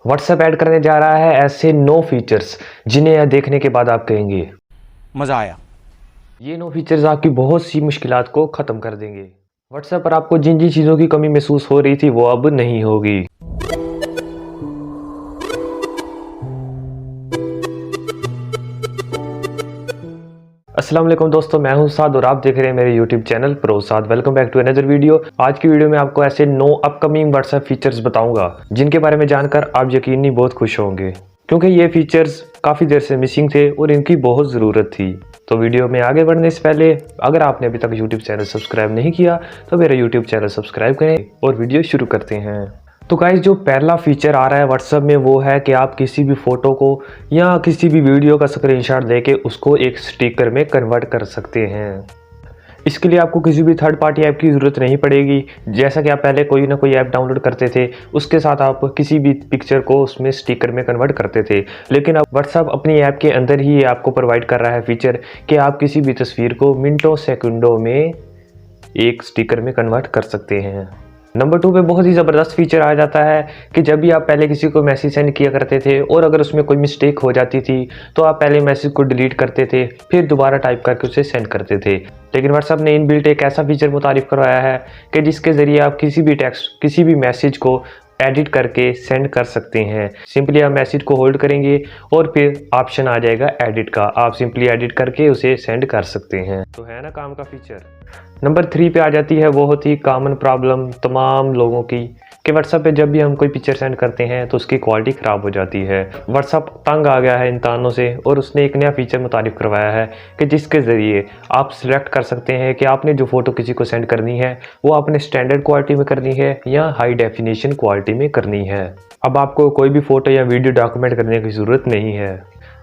WhatsApp add करने जा रहा है ऐसे 9 फीचर्स जिन्हें यह देखने के बाद आप कहेंगे मजा आया। ये 9 फीचर्स आपकी बहुत सी मुश्किलात को ख़त्म कर देंगे। व्हाट्सएप पर आपको जिन जिन चीज़ों की कमी महसूस हो रही थी वो अब नहीं होगी। अस्सलाम वालेकुम दोस्तों, मैं हूं साद और आप देख रहे हैं मेरे YouTube channel pro Saad. Welcome back to another video. आज की वीडियो में आपको ऐसे 9 अपकमिंग व्हाट्सएप फीचर्स बताऊंगा जिनके बारे में जानकर आप यकीनी बहुत खुश होंगे, क्योंकि ये फीचर्स काफ़ी देर से मिसिंग थे और इनकी बहुत ज़रूरत थी। तो वीडियो में आगे बढ़ने से पहले अगर आपने अभी तक YouTube चैनल सब्सक्राइब नहीं किया तो मेरा YouTube चैनल सब्सक्राइब करें और वीडियो शुरू करते हैं। तो गाइस, जो पहला फीचर आ रहा है व्हाट्सएप में वो है कि आप किसी भी फ़ोटो को या किसी भी वीडियो का स्क्रीनशॉट लेके उसको एक स्टिकर में कन्वर्ट कर सकते हैं। इसके लिए आपको किसी भी थर्ड पार्टी ऐप की ज़रूरत नहीं पड़ेगी। जैसा कि आप पहले कोई ना कोई ऐप डाउनलोड करते थे, उसके साथ आप किसी भी पिक्चर को उसमें स्टिकर में कन्वर्ट करते थे, लेकिन अब व्हाट्सएप अपनी ऐप के अंदर ही आपको प्रोवाइड कर रहा है फीचर कि आप किसी भी तस्वीर को मिनटों सेकंडों में एक स्टिकर में कन्वर्ट कर सकते हैं। नंबर 2 पे बहुत ही ज़बरदस्त फीचर आ जाता है कि जब भी आप पहले किसी को मैसेज सेंड किया करते थे और अगर उसमें कोई मिस्टेक हो जाती थी तो आप पहले मैसेज को डिलीट करते थे, फिर दोबारा टाइप करके उसे सेंड करते थे। लेकिन व्हाट्सएप ने इनबिल्ट एक ऐसा फीचर मुतारिफ करवाया है कि जिसके ज़रिए आप किसी भी टेक्स्ट, किसी भी मैसेज को एडिट करके सेंड कर सकते हैं। सिंपली आप मैसेज को होल्ड करेंगे और फिर ऑप्शन आ जाएगा एडिट का, आप सिंपली एडिट करके उसे सेंड कर सकते हैं। तो है ना काम का फीचर। नंबर 3 पे आ जाती है बहुत ही कॉमन प्रॉब्लम तमाम लोगों की कि व्हाट्सएप पे जब भी हम कोई पिक्चर सेंड करते हैं तो उसकी क्वालिटी ख़राब हो जाती है। व्हाट्सएप तंग आ गया है इन तानों से और उसने एक नया फीचर मुतारिफ करवाया है कि जिसके ज़रिए आप सिलेक्ट कर सकते हैं कि आपने जो फ़ोटो किसी को सेंड करनी है वो आपने स्टैंडर्ड क्वालिटी में करनी है या हाई डेफिनेशन क्वालिटी में करनी है। अब आपको कोई भी फ़ोटो या वीडियो डॉक्यूमेंट करने की ज़रूरत नहीं है।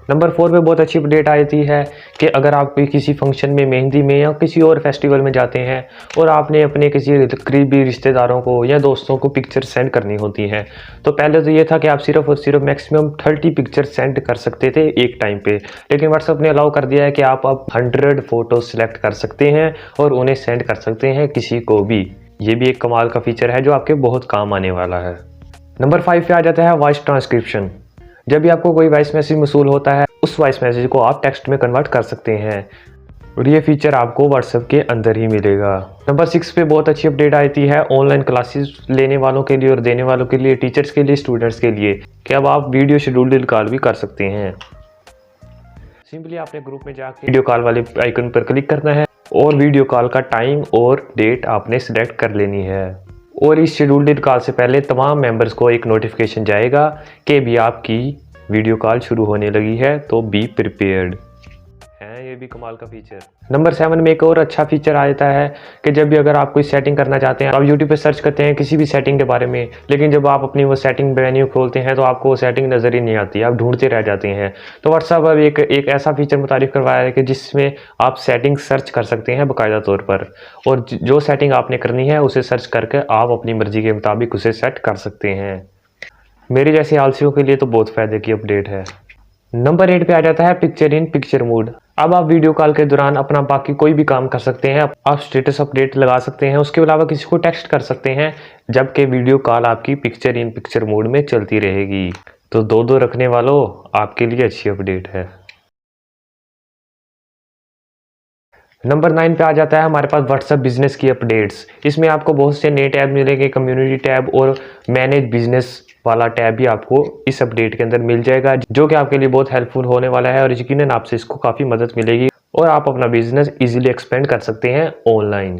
नंबर 4 पे बहुत अच्छी अपडेट आती है कि अगर आप कोई किसी फंक्शन में, मेहंदी में या किसी और फेस्टिवल में जाते हैं और आपने अपने किसी करीबी रिश्तेदारों को या दोस्तों को पिक्चर सेंड करनी होती हैं, तो पहले तो ये था कि आप सिर्फ और सिर्फ मैक्सिमम 30 पिक्चर सेंड कर सकते थे एक टाइम पे, लेकिन व्हाट्सएप ने अलाउ कर दिया है कि आप अब 100 फ़ोटो सेलेक्ट कर सकते हैं और उन्हें सेंड कर सकते हैं किसी को भी। ये भी एक कमाल का फीचर है जो आपके बहुत काम आने वाला है। नंबर 5 पे आ जाता है वॉइस ट्रांसक्रिप्शन। जब भी आपको कोई वॉइस मैसेज मौसूल होता है उस वॉइस मैसेज को आप टेक्स्ट में कन्वर्ट कर सकते हैं और ये फीचर आपको व्हाट्सएप के अंदर ही मिलेगा। नंबर 6 पे बहुत अच्छी अपडेट आती है ऑनलाइन क्लासेस लेने वालों के लिए और देने वालों के लिए, टीचर्स के लिए, स्टूडेंट्स के लिए, कि अब आप वीडियो शेड्यूल्ड कॉल भी कर सकते हैं। सिंपली आपने ग्रुप में जाकर वीडियो कॉल वाले आइकन पर क्लिक करना है और वीडियो कॉल का टाइम और डेट आपने सिलेक्ट कर लेनी है और इस शेड्यूल्ड कॉल से पहले तमाम मेंबर्स को एक नोटिफिकेशन जाएगा कि भी आपकी वीडियो कॉल शुरू होने लगी है, तो बी प्रिपेयर्ड। है ये भी कमाल का फीचर। नंबर 7 में एक और अच्छा फीचर आ जाता है कि जब भी अगर आप कोई सेटिंग करना चाहते हैं, आप यूट्यूब पे सर्च करते हैं किसी भी सेटिंग के बारे में, लेकिन जब आप अपनी वो सेटिंग मेन्यू खोलते हैं तो आपको वो सेटिंग नज़र ही नहीं आती, आप ढूंढते रह जाते हैं। तो व्हाट्सएप अब एक ऐसा फीचर मुतारिफ करवाया है कि जिसमें आप सेटिंग सर्च कर सकते हैं बाकायदा तौर पर, और जो सेटिंग आपने करनी है उसे सर्च करके आप अपनी मर्जी के मुताबिक उसे सेट कर सकते हैं। मेरे जैसे आलसियों के लिए तो बहुत फ़ायदे की अपडेट है। नंबर 8 पे आ जाता है पिक्चर इन पिक्चर मोड। अब आप वीडियो कॉल के दौरान अपना बाकी कोई भी काम कर सकते हैं, आप स्टेटस अपडेट लगा सकते हैं, उसके अलावा किसी को टेक्स्ट कर सकते हैं, जबकि वीडियो कॉल आपकी पिक्चर इन पिक्चर मोड में चलती रहेगी। तो दो रखने वालों, आपके लिए अच्छी अपडेट है। नंबर 9 पे आ जाता है हमारे पास व्हाट्सएप बिजनेस की अपडेट्स। इसमें आपको बहुत से नए टैब मिलेंगे, कम्युनिटी टैब और मैनेज बिजनेस वाला टैब भी आपको इस अपडेट के अंदर मिल जाएगा, जो कि आपके लिए बहुत हेल्पफुल होने वाला है और यकीनन आपसे इसको काफ़ी मदद मिलेगी और आप अपना बिजनेस इजीली एक्सपेंड कर सकते हैं ऑनलाइन।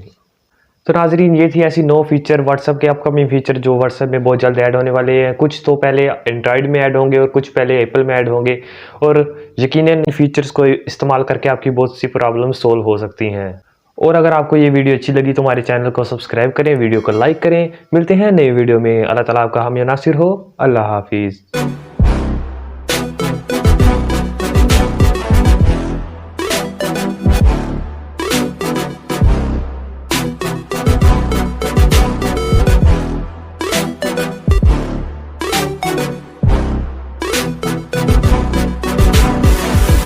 तो नाजरीन, ये थी ऐसी 9 फीचर व्हाट्सएप के अपकमिंग फीचर जो व्हाट्सएप में बहुत जल्द ऐड होने वाले हैं। कुछ तो पहले एंड्रॉयड में ऐड होंगे और कुछ पहले एप्पल में ऐड होंगे और यकीनन इन फीचर्स को इस्तेमाल करके आपकी बहुत सी प्रॉब्लम सोल्व हो सकती हैं। और अगर आपको ये वीडियो अच्छी लगी तो हमारे चैनल को सब्सक्राइब करें, वीडियो को लाइक करें। मिलते हैं नई वीडियो में। अल्लाह ताला आपका हामी नासिर हो। अल्लाह हाफिज़।